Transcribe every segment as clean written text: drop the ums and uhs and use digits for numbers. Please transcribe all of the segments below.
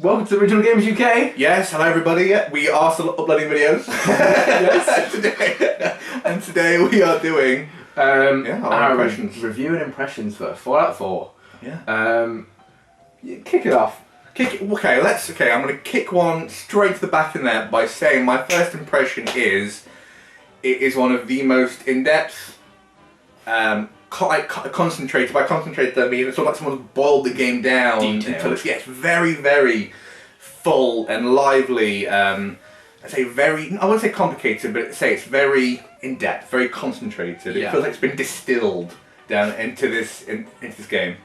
Welcome to Original Games UK. Yes, hello everybody. We are still uploading videos. Yes. and today we are doing our impressions. Review and impressions for Fallout 4. Yeah. Kick it off. Okay, I'm going to kick one straight to the back in there by saying my first impression is it is one of the most in-depth, concentrated. By concentrated, I mean it's sort of like someone's boiled the game down until it's very, very full and lively. I wouldn't say complicated, but say it's very in-depth, very concentrated. It feels like it's been distilled down into this game.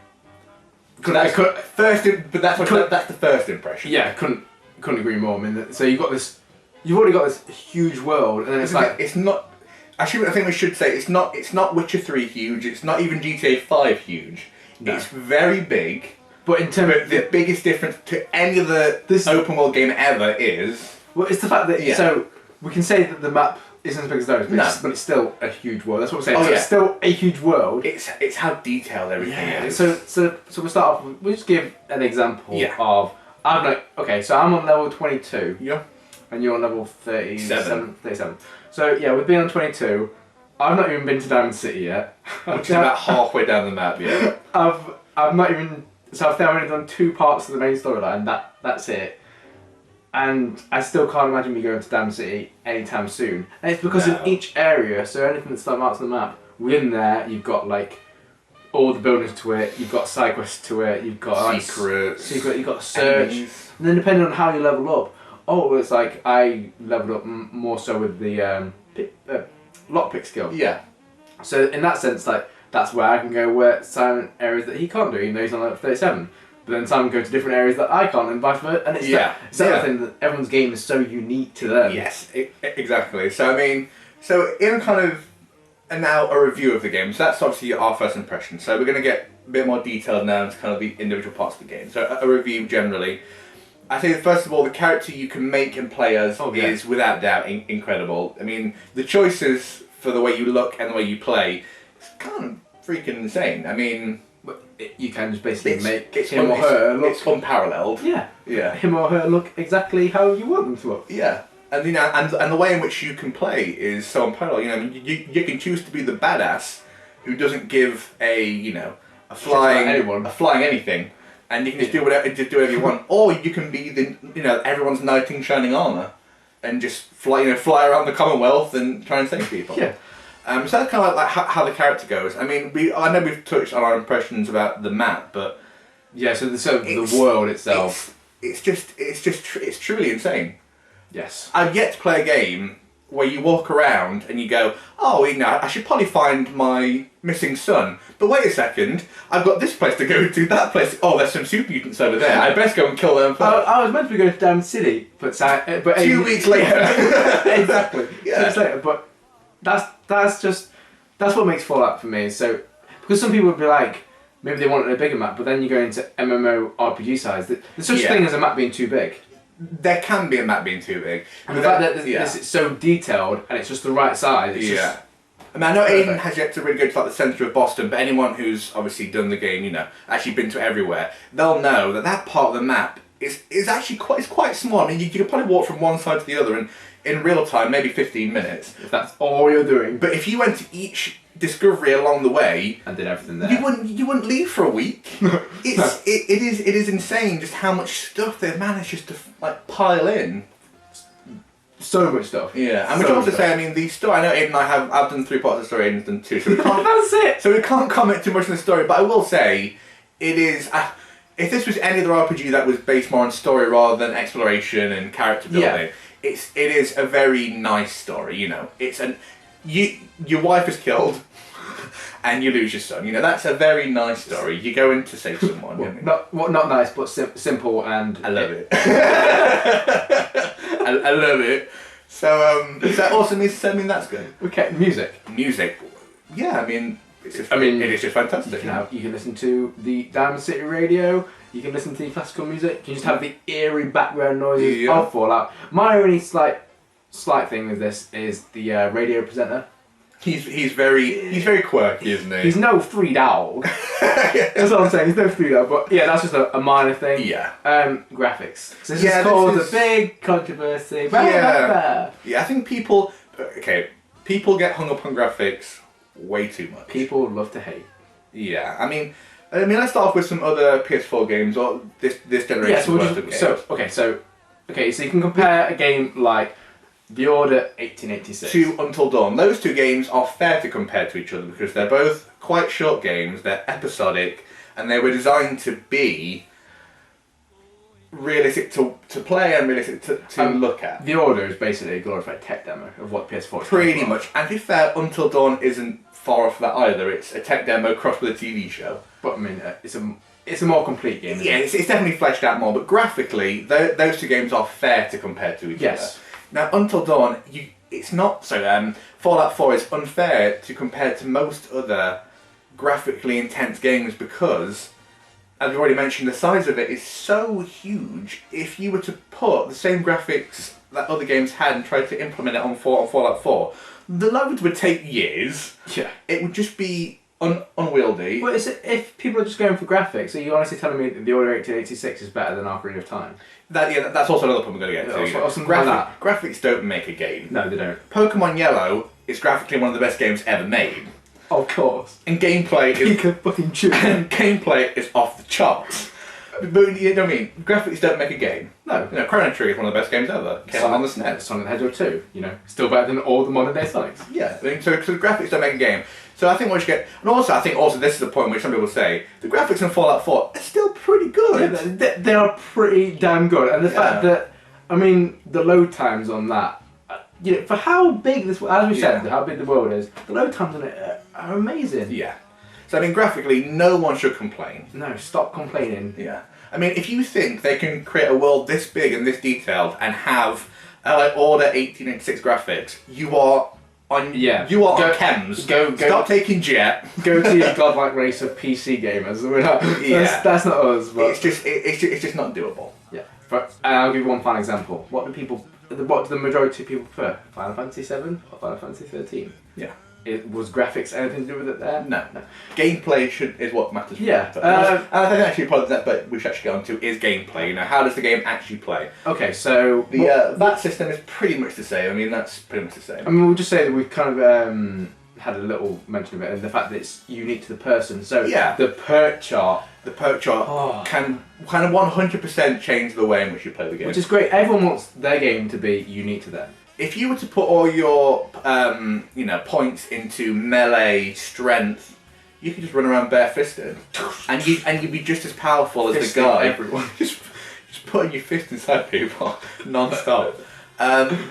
That's the first impression. Yeah, couldn't agree more. I mean, so you've already got this huge world, and then it's not. Actually, I think we should say it's not Witcher 3 huge. It's not even GTA 5 huge. No. It's very big. But in terms of the biggest difference to any other open world game ever is it's the fact that so we can say that the map isn't as big as those, but it's still a huge world. That's what I'm saying. It's still a huge world. It's how detailed everything is. So we'll start off. We'll just give an example of so I'm on level 22. Yeah. And you're on level 37. So yeah, we've been on 22. I've not even been to Diamond City yet. Which is about halfway down the map, yeah. I've not even. So I've only done 2 parts of the main storyline. That's it. And I still can't imagine me going to Diamond City anytime soon. And it's because in each area, so anything that's marked on the map, within there you've got like all the buildings to it. You've got side quests to it. You've got secret. You've got search. Enemies. And then depending on how you level up. It's like I leveled up more so with the lockpick skill. Yeah. So in that sense, like that's where I can go where Simon areas that he can't do, even though he's on level 37. But then Simon can go to different areas that I can't, and vice versa. And it's that thing that everyone's game is so unique to them. Yes, exactly. So I mean, in kind of now a review of the game. So that's obviously our first impression. So we're going to get a bit more detailed now into kind of the individual parts of the game. So a review generally. I think first of all, the character you can make and play as is without doubt incredible. I mean, the choices for the way you look and the way you play is kind of freaking insane. I mean, you can just basically make him or her look unparalleled. Yeah, yeah. Him or her look exactly how you want them to look. Yeah, and and the way in which you can play is so unparalleled. You know, you can choose to be the badass who doesn't give a flying anything. And you can just do whatever you want, or you can be everyone's knight in shining armor, and just fly around the Commonwealth and try and save people. Yeah. So that's kind of like how the character goes. I mean, I know we've touched on our impressions about the map, but the world itself. It's truly insane. Yes. I've yet to play a game where you walk around and you go, I should probably find my missing son. But wait a second, I've got this place to go to, that place. Oh, there's some super mutants over there. I best go and kill them first. I was meant to be going to Diamond City, but 2 weeks later. Exactly. Yeah. 2 weeks later, but that's what makes Fallout for me. So, because some people would be like, maybe they wanted a bigger map, but then you go into MMORPG size. There's such a thing as a map being too big. There can be a map being too big. And the fact that this is so detailed and it's just the right size. I mean, I know Aiden has yet to really go to like the centre of Boston, but anyone who's obviously done the game, actually been to everywhere, they'll know that part of the map is actually quite small. I mean, you could probably walk from one side to the other in real time, maybe 15 minutes. If that's all you're doing. But if you went to each discovery along the way and did everything there, you wouldn't leave for a week. It is insane just how much stuff they've managed just to pile in. So much stuff. Yeah, and we can also say, I mean, the story. I know Aiden and I've done 3 parts of the story. Aiden's done 2. So we can't. That's it. So we can't comment too much on the story, but I will say, it is. If this was any other RPG that was based more on story rather than exploration and character building, it is a very nice story. Your wife is killed, and you lose your son. That's a very nice story. You go in to save someone. Not nice, but simple, and I love it. I love it. So that also means that's good. Okay, music. Yeah, I mean, it is just fantastic. You can listen to the Diamond City radio. You can listen to the classical music. You just have the eerie background noises of Fallout. My only slight thing with this is the radio presenter. He's very quirky, isn't he? He's no Free Dog. That's what I'm saying. He's no Free Dog, but yeah, that's just a minor thing. Yeah. Graphics. So this has caused a big controversy. Yeah. Yeah, I think people get hung up on graphics way too much. People love to hate. Yeah, I mean, let's start off with some other PS4 games or this generation's worth of games. So you can compare a game like The Order 1886 to Until Dawn. Those two games are fair to compare to each other because they're both quite short games, they're episodic, and they were designed to be realistic to play and realistic to look at. The Order is basically a glorified tech demo of what PS4 is. Pretty much. And to be fair, Until Dawn isn't far off that either. It's a tech demo crossed with a TV show. But I mean, it's a more complete game. Yeah, it's definitely fleshed out more, but graphically, those two games are fair to compare to each other. Now, Until Dawn, it's not so. Fallout 4 is unfair to compare to most other graphically intense games because, as we've already mentioned, the size of it is so huge. If you were to put the same graphics that other games had and try to implement it on Fallout 4, the loads would take years. Yeah. It would just be unwieldy. Well, if people are just going for graphics, are you honestly telling me that The Order 1886 is better than Ocarina of Time? That's also another point we're going to get to. Or something like that. Graphics don't make a game. No, they don't. Pokemon Yellow is graphically one of the best games ever made. Of course. And gameplay is fucking chew. and gameplay is off the charts. But you know what I mean? Graphics don't make a game. No. Chrono Trigger is one of the best games ever. Came out on the SNES. Sonic the Hedgehog 2, still better than all the modern day Sonics. Yeah, so the graphics don't make a game. So I think what you get, and also I think this is the point which some people say, the graphics in Fallout 4 are still pretty good. Yeah, they are pretty damn good, and the fact that, the load times on that, for how big this, as we said, how big the world is, the load times on it are amazing. Yeah. So graphically, no one should complain. No, stop complaining. Yeah. if you think they can create a world this big and this detailed and have Order 1886 graphics, you are on chems. Stop taking Jet. Go to your godlike race of PC gamers. That's not us. But It's just not doable. Yeah. But I'll give you one final example. What do the majority of people prefer? Final Fantasy 7 or Final Fantasy 13? Yeah. Was graphics anything to do with it there? No. Gameplay is what matters. Yeah. I think actually probably that bit we should actually get onto is gameplay. How does the game actually play? Okay, so that system is pretty much the same. That's pretty much the same. We'll just say that we've kind of had a little mention of it and the fact that it's unique to the person. So the perk chart can kind of 100% change the way in which you play the game. Which is great. Everyone wants their game to be unique to them. If you were to put all your points into melee strength, you could just run around barefisted, and you'd be just as powerful as the guy. Everyone. just putting your fist inside people non-stop.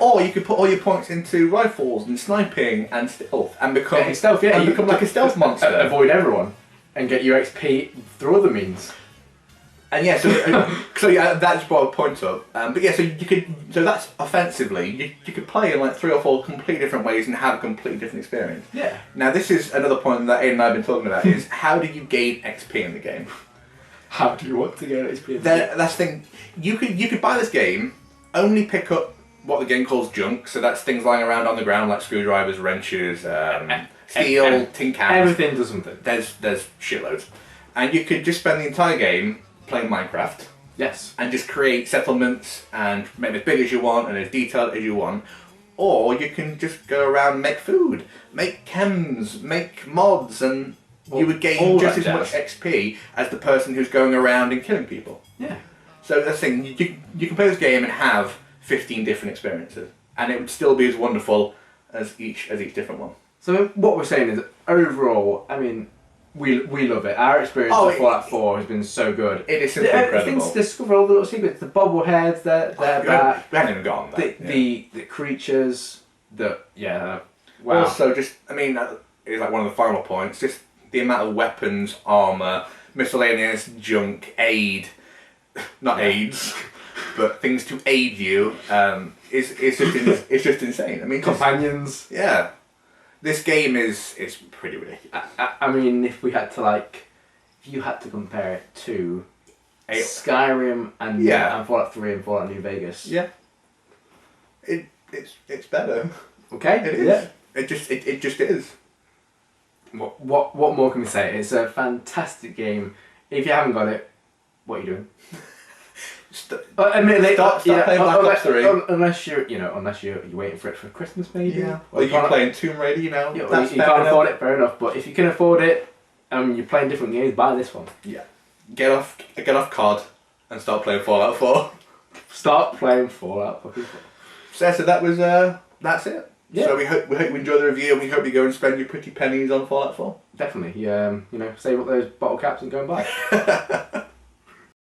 Or you could put all your points into rifles and sniping and stealth and become become like a stealth monster. Avoid everyone and get your XP through other means. And that's brought a point up. So that's offensively, you could play in 3 or 4 completely different ways and have a completely different experience. Yeah. Now this is another point that Aiden and I have been talking about is how do you gain XP in the game? How do you want to gain XP? That's the thing. You could buy this game, only pick up what the game calls junk, so that's things lying around on the ground like screwdrivers, wrenches, steel, tin cans. Everything does something. There's shitloads. And you could just spend the entire game playing Minecraft. Yes. And just create settlements and make them as big as you want and as detailed as you want. Or you can just go around and make food, make chems, make mods, and you would gain just as much XP as the person who's going around and killing people. Yeah. So that's the thing, you can play this game and have 15 different experiences. And it would still be as wonderful as each different one. So what we're saying is, overall, we love it. Our experience with Fallout 4 has been so good. It is simply incredible. Things to discover, all the little secrets, the bobbleheads, they're back. We haven't even gone there. The creatures, wow. Also, it's like one of the final points, just the amount of weapons, armour, miscellaneous junk, not aids, but things to aid you, it's just insane. Companions. Yeah. This game is pretty ridiculous. If we had to if you had to compare it to Skyrim and Fallout 3 and Fallout New Vegas. Yeah. It's better. Okay. It is. Yeah. It just is. What more can we say? It's a fantastic game. If you haven't got it, what are you doing? Admittedly, Start playing Black Ops 3. Unless you're waiting for it for Christmas, maybe. Yeah. Or you're playing Tomb Raider, you know. Yeah, That's you can't afford it, fair enough. But if you can afford it, and you're playing different games, buy this one. Yeah. Get off COD and start playing Fallout 4. Start playing Fallout fucking 4. So that was that's it. Yeah. So we hope you enjoy the review, and we hope you go and spend your pretty pennies on Fallout 4. Definitely. Save up those bottle caps and go and buy it.